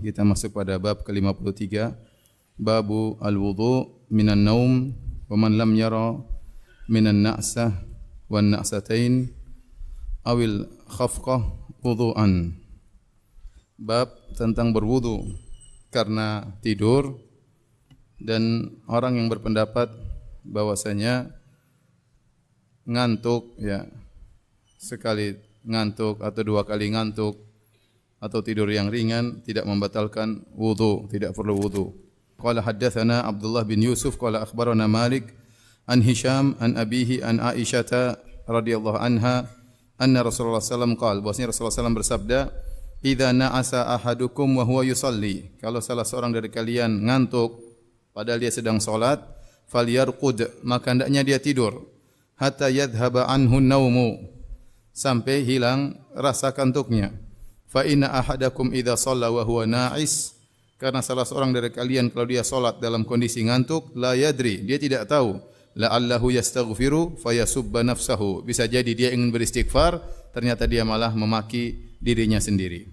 Kita masuk pada bab ke-53. Babu al-wudu minan naum wa man lam yara minan na'sah wan na'satain awil khafqah wudu'an. Bab tentang berwudu karena tidur dan orang yang berpendapat bahwasanya ngantuk, ya, sekali ngantuk atau dua kali ngantuk atau tidur yang ringan tidak membatalkan wudu, tidak perlu wudu. Qala haddatsana Abdullah bin Yusuf qala akhbarana Malik an Hisham an abihi an Aisyah radhiyallahu anha anna Rasulullah sallallahu alaihi wasallam qala, bahwasanya Rasulullah sallallahu bersabda, idza na'asa ahadukum wa huwa yusalli, kalau salah seorang dari kalian ngantuk padahal dia sedang salat, falyarqud, maka hendaknya dia tidur, hatta yadhhaba anhu naumu, sampai hilang rasa kantuknya. Fa inna ahadakum idza shalla wa huwa na'is, karena salah seorang dari kalian kalau dia salat dalam kondisi ngantuk, la yadri, dia tidak tahu, la'allahu yastaghfiru fayasubba nafsahu, bisa jadi dia ingin beristighfar, ternyata dia malah memaki dirinya sendiri.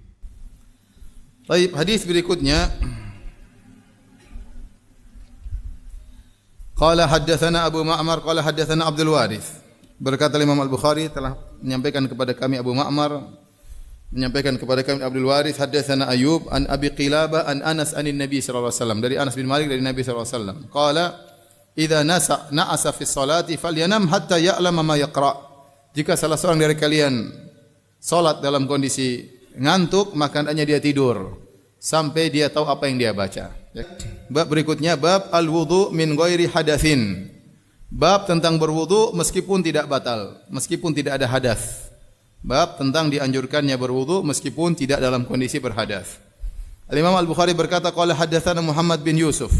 Baik, hadis berikutnya, qala haddatsana Abu Ma'mar qala haddatsana Abdul Warits, berkata Imam Al-Bukhari telah menyampaikan kepada kami Abu Ma'mar menyampaikan kepada kami Abdul Warits, haddatsana Ayyub an Abi Qilabah an Anas anin Nabi sallallahu alaihi wasallam, dari Anas bin Malik dari Nabi sallallahu alaihi wasallam, qala idza na'asa fi sholati falyanam hatta ya'lama ma yaqra, jika salah seorang dari kalian salat dalam kondisi ngantuk maka hendaknya dia tidur sampai dia tahu apa yang dia baca. Bab berikutnya, bab al-wudu min ghairi hadatsin, bab tentang berwudu meskipun tidak batal, meskipun tidak ada hadas. Bab tentang dianjurkannya berwudu meskipun tidak dalam kondisi berhadas. Al-Imam Al-Bukhari berkata, qala haddatsana Muhammad bin Yusuf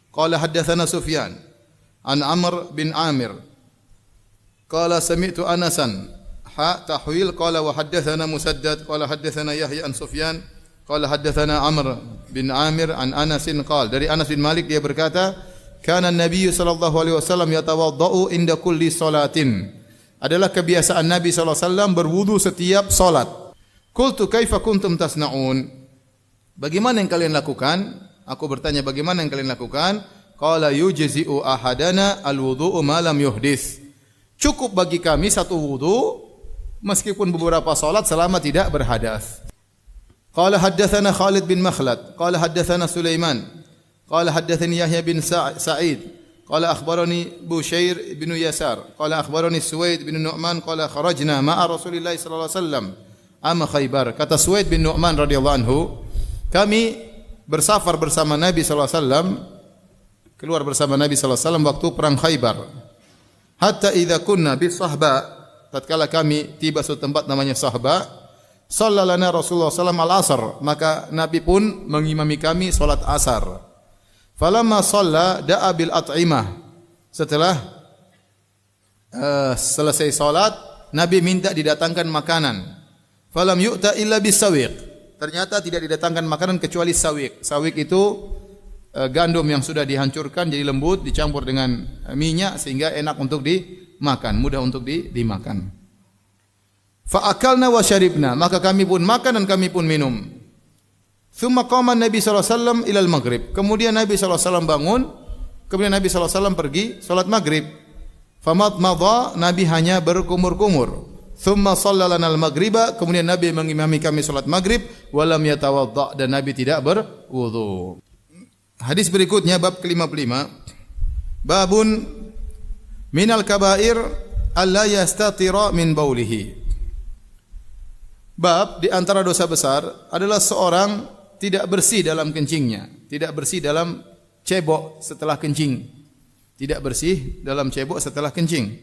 qala haddatsana Sufyan an Amr bin Amir qala sami'tu Anasan tahwil qala wa haddatsana Musaddad qala haddatsana Yahya an Sufyan qala haddatsana Amr bin Amir an Anasin qala, dari Anas bin Malik dia berkata, kana an-nabiy sallallahu alaihi wasallam yatawaddau inda kulli salatin, adalah kebiasaan Nabi sallallahu alaihi wasallam berwudu setiap salat. Qultu kaifa kuntum tasnaun, bagaimana yang kalian lakukan? Aku bertanya, bagaimana yang kalian lakukan? Qala yujzi'u ahadana al-wudu'u ma lam yuhdits, cukup bagi kami satu wudu meskipun beberapa salat selama tidak berhadas. Qala haddatsana Khalid bin Makhlad qala haddatsana Sulaiman qala haddatsani Yahya bin Sa'id qala akhbarani Bushair bin Yasar qala akhbarani Suwaid bin Nu'man qala kharajna ma'a Rasulillah sallallahu alaihi wasallam ama Khaybar. Kata Suwaid bin Nu'man radhiyallahu anhu, kami bersafar bersama Nabi sallallahu alaihi wasallam, keluar bersama Nabi sallallahu alaihi wasallam waktu perang Khaybar. Hatta idza kunna bi Sahba, tatkala kami tiba suatu tempat namanya Sahba, sallalana Rasulullah sallallahu alaihi wasallam al-asr, maka Nabi pun mengimami kami salat asar. Falamma shalla da'a bil at'imah, setelah selesai salat Nabi minta didatangkan makanan. Falam yu'ta illa bisawiq, ternyata tidak didatangkan makanan kecuali sawiq. Sawiq itu gandum yang sudah dihancurkan jadi lembut, dicampur dengan minyak sehingga enak untuk dimakan, mudah untuk dimakan. Fa akalna wa syaribna, maka kami pun makan dan kami pun minum. Tsumma qama Nabi sallallahu alaihi wasallam ila al-maghrib, kemudian Nabi sallallahu alaihi wasallam bangun, kemudian Nabi sallallahu alaihi wasallam pergi salat maghrib. Famat madha, Nabi hanya berkumur-kumur. Tsumma shallana al-maghriba, kemudian Nabi mengimami kami salat maghrib, walam yatawadda, dan Nabi tidak berwudu. Hadis berikutnya bab ke-55, babun minal kabair alla yastatira min baulihi, bab di antara dosa besar adalah seorang tidak bersih dalam kencingnya, tidak bersih dalam cebok setelah kencing, tidak bersih dalam cebok setelah kencing.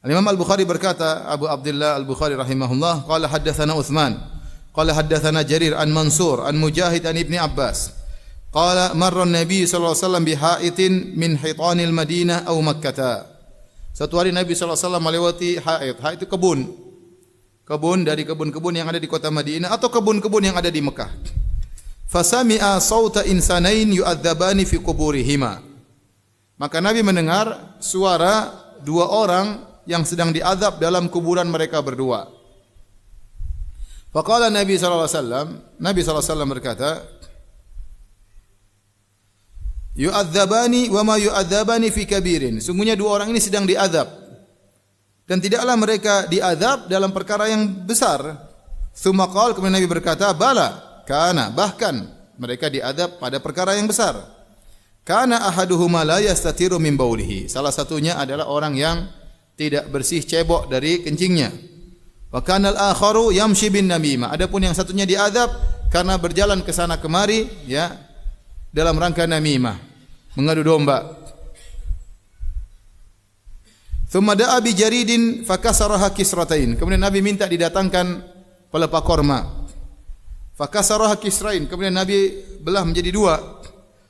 Al-Imam Al-Bukhari berkata, Abu Abdullah Al-Bukhari rahimahullah, qala haddatsana Utsman qala haddatsana Jarir an Mansur an Mujahid an Ibni Abbas qala marra an-nabi sallallahu alaihi wasallam bihaitin min hitanil Madinah aw Makkah. Satu hari Nabi sallallahu alaihi wasallam melewati haid. Haid itu kebun dari kebun-kebun yang ada di kota Madinah atau kebun-kebun yang ada di Mekah. Fasami'a sauta insanain yu'adzabani fi quburihima, maka Nabi mendengar suara dua orang yang sedang diazab dalam kuburan mereka berdua. Faqala Nabi sallallahu alaihi wasallam, Nabi sallallahu alaihi wasallam berkata, yu'adzabani wa ma yu'adzabani fi kabirin. Sungguhnya dua orang ini sedang diazab. Dan tidaklah mereka diazab dalam perkara yang besar. Tsumma qala, kemudian Nabi berkata, bala, kana, bahkan mereka diazab pada perkara yang besar. Kana ahaduhuma la yastatiru min baulihi. Salah satunya adalah orang yang tidak bersih cebok dari kencingnya. Wa kana al-akharu yamshi bin namimah. Adapun yang satunya diazab karena berjalan ke sana kemari ya dalam rangka namimah, mengadu domba. Thumma da'a bi jaridin fakasaraha kisratain. Kemudian Nabi minta didatangkan pelepah korma. Fakasaraha kisrain. Kemudian Nabi belah menjadi dua.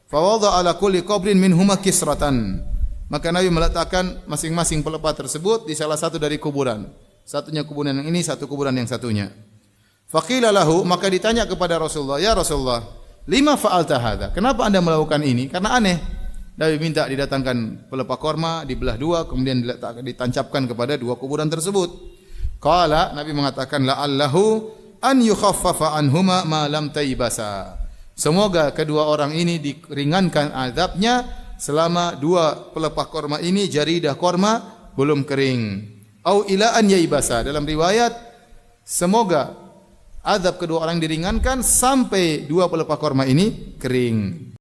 Fa wada ala kulli qabrin minhuma kisratan. Maka Nabi meletakkan masing-masing pelepah tersebut di salah satu dari kuburan. Satunya kuburan yang ini, satu kuburan yang satunya. Faqila lahu, maka ditanya kepada Rasulullah, ya Rasulullah, lima fa'alta hadza? Kenapa Anda melakukan ini? Karena aneh. Nabi minta didatangkan pelepah korma, dibelah dua, kemudian ditancapkan kepada dua kuburan tersebut. Qala, Nabi mengatakan, la'allahu an yukhaffafa anhuma ma lam taybasa. Semoga kedua orang ini diringankan azabnya selama dua pelepah korma ini, jaridah korma, belum kering. Au ila an yaibasa. Dalam riwayat, semoga azab kedua orang diringankan sampai dua pelepah korma ini kering.